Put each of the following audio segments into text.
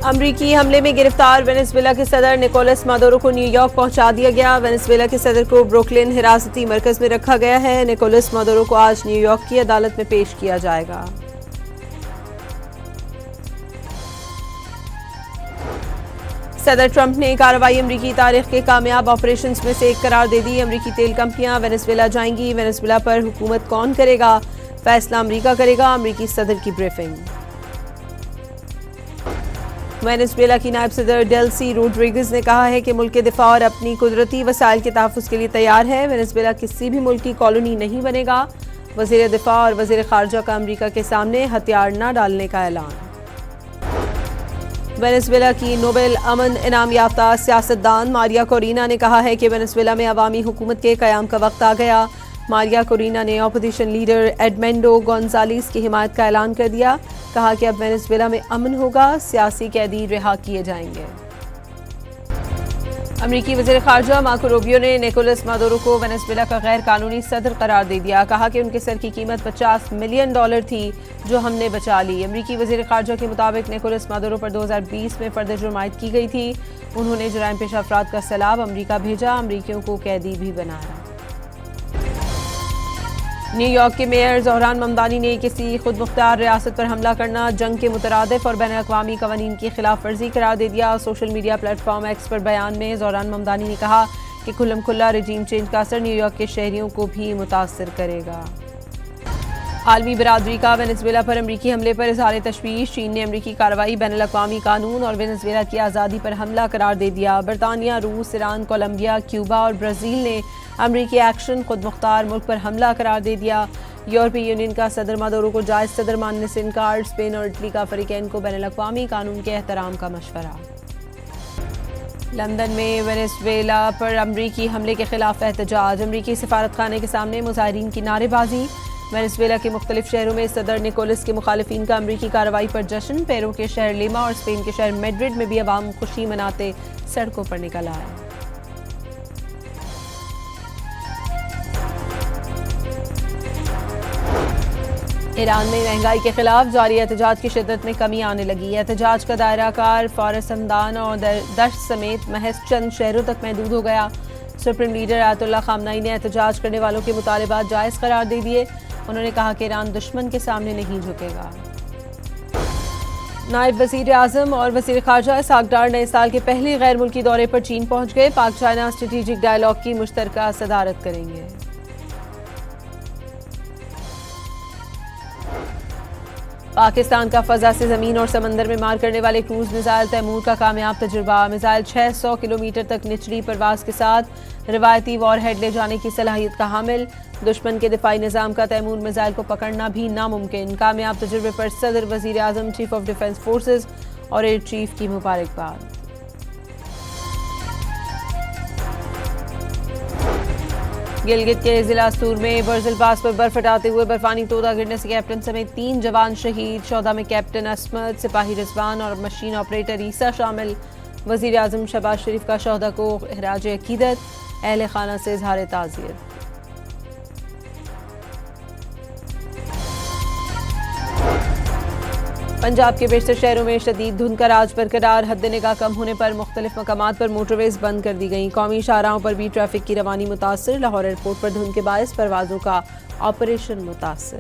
امریکی حملے میں گرفتار وینزویلا کے صدر نکولس مادورو کو نیو یارک پہنچا دیا گیا۔ وینزویلا کے صدر کو بروکلن حراستی مرکز میں رکھا گیا ہے۔ نکولس مادورو کو آج نیو یارک کی عدالت میں پیش کیا جائے گا۔ صدر ٹرمپ نے کارروائی امریکی تاریخ کے کامیاب آپریشنز میں سے ایک قرار دے دی۔ امریکی تیل کمپنیاں وینزویلا جائیں گی۔ وینزویلا پر حکومت کون کرے گا؟ فیصلہ امریکہ کرے گا۔ امریکی صدر کی بریفنگ۔ وینزویلا کی نائب صدر ڈیلسی روڈریگز نے کہا ہے کہ ملک کے دفاع اور اپنی قدرتی وسائل کے تحفظ کے لیے تیار ہے۔ وینزویلا کسی بھی ملک کی کالونی نہیں بنے گا۔ وزیر دفاع اور وزیر خارجہ کا امریکہ کے سامنے ہتھیار نہ ڈالنے کا اعلان۔ وینزویلا کی نوبل امن انعام یافتہ سیاستدان ماریا کورینا نے کہا ہے کہ وینزویلا میں عوامی حکومت کے قیام کا وقت آ گیا۔ ماریا کورینا نے اپوزیشن لیڈر ایڈمنڈو گونزالیز کی حمایت کا اعلان کر دیا۔ کہا کہ اب وینزویلا میں امن ہوگا، سیاسی قیدی رہا کیے جائیں گے۔ امریکی وزیر خارجہ مارکو روبیو نے نکولس مادورو کو وینزویلا کا غیر قانونی صدر قرار دے دیا۔ کہا کہ ان کے سر کی قیمت $50 ملین تھی جو ہم نے بچا لی۔ امریکی وزیر خارجہ کے مطابق نکولس مادورو پر 2020 میں فرد جرم عائد کی گئی تھی۔ انہوں نے جرائم پیشہ افراد کا سیلاب امریکہ بھیجا، امریکیوں کو قیدی بھی بنایا۔ نیو یارک کے میئر زہران ممدانی نے کسی خود مختار ریاست پر حملہ کرنا جنگ کے مترادف اور بین الاقوامی قوانین کی خلاف ورزی قرار دے دیا۔ Social media platform X پر بیان میں زہران ممدانی نے کہا کہ کھلم کھلا رجیم چینج کا اثر نیو یارک کے شہریوں کو بھی متاثر کرے گا۔ عالمی برادری کا وینزویلا پر امریکی حملے پر اظہار تشویش۔ چین نے امریکی کارروائی بین الاقوامی قانون اور وینزویلا کی آزادی پر حملہ قرار دے دیا۔ برطانیہ، روس، ایران، کولمبیا، کیوبا اور برازیل نے امریکی ایکشن خود مختار ملک پر حملہ قرار دے دیا۔ یورپی یونین کا صدر مادورو کو جائز صدر ماننے سے انکار۔ اسپین اور اٹلی کا فریقین کو بین الاقوامی قانون کے احترام کا مشورہ۔ لندن میں وینزویلا پر امریکی حملے کے خلاف احتجاج۔ امریکی سفارت خانے کے سامنے مظاہرین کی نعرے بازی۔ وینزویلا کے مختلف شہروں میں صدر نکولس کے مخالفین کا امریکی کارروائی پر جشن۔ پیرو کے شہر لیما اور اسپین کے شہر میڈرڈ میں بھی عوام خوشی مناتے سڑکوں پر نکل آئے۔ ایران میں مہنگائی کے خلاف جاری احتجاج کی شدت میں کمی آنے لگی۔ احتجاج کا دائرہ کار فارس ہمدان اور دشت سمیت محض چند شہروں تک محدود ہو گیا۔ سپریم لیڈر آیت اللہ خامنئی نے احتجاج کرنے والوں کے مطالبات جائز قرار دے دیے۔ انہوں نے کہا کہ ایران دشمن کے سامنے نہیں جھکے گا۔ نائب وزیر اعظم اور وزیر خارجہ اسحاق ڈار نئے سال کے پہلے غیر ملکی دورے پر چین پہنچ گئے۔ پاک چائنا اسٹریٹجک ڈائیلاگ کی مشترکہ صدارت کریں گے۔ پاکستان کا فضا سے زمین اور سمندر میں مار کرنے والے کروز میزائل تیمور کا کامیاب تجربہ۔ میزائل 600 کلومیٹر تک نچلی پرواز کے ساتھ روایتی وار ہیڈ لے جانے کی صلاحیت کا حامل۔ دشمن کے دفاعی نظام کا تیمور میزائل کو پکڑنا بھی ناممکن۔ کامیاب تجربے پر صدر، وزیر اعظم، چیف آف ڈیفنس فورسز اور ایئر چیف کی مبارکباد۔ گلگت کے ضلع استور میں برزل پاس پر برف ہٹاتے ہوئے برفانی تودہ گرنے سے کیپٹن سمیت 3 جوان شہید۔ شہداء میں کیپٹن عصمت، سپاہی رضوان اور مشین آپریٹر عیسیٰ شامل۔ وزیر اعظم شہباز شریف کا شہداء کو خراج عقیدت، اہل خانہ سے اظہار تعزیت۔ پنجاب کے بیشتر شہروں میں شدید دھند کا راج برقرار۔ حد نگاہ کم ہونے پر مختلف مقامات پر موٹر ویز بند کر دی گئیں۔ قومی شاہراہوں پر بھی ٹریفک کی روانی متاثر۔ لاہور ایئرپورٹ پر دھند کے باعث پروازوں کا آپریشن متاثر۔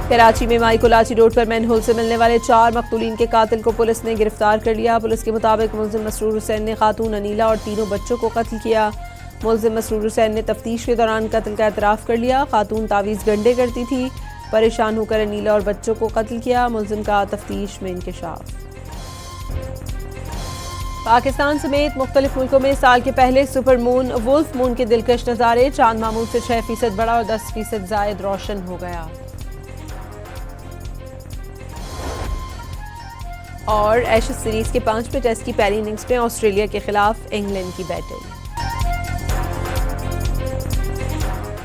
کراچی میں مائی کولاچی روڈ پر مین ہول سے ملنے والے 4 مقتولین کے قاتل کو پولیس نے گرفتار کر لیا۔ پولیس کے مطابق ملزم مسرور حسین نے خاتون انیلا اور 3 بچوں کو قتل کیا۔ ملزم مسرور حسین نے تفتیش کے دوران قتل کا اعتراف کر لیا۔ خاتون تعویذ گنڈے کرتی تھی۔ پریشان ہو کر انیلا اور بچوں کو قتل کیا۔ ملزم کا تفتیش میں انکشاف۔ پاکستان سمیت مختلف ملکوں میں سال کے پہلے سپر مون وولف مون کے دلکش نظارے۔ چاند معمول سے 6% بڑا اور 10% زائد روشن ہو گیا۔ اور ایشز سیریز کے 5ویں ٹیسٹ کی پہلی اننگز میں آسٹریلیا کے خلاف انگلینڈ کی بیٹنگ۔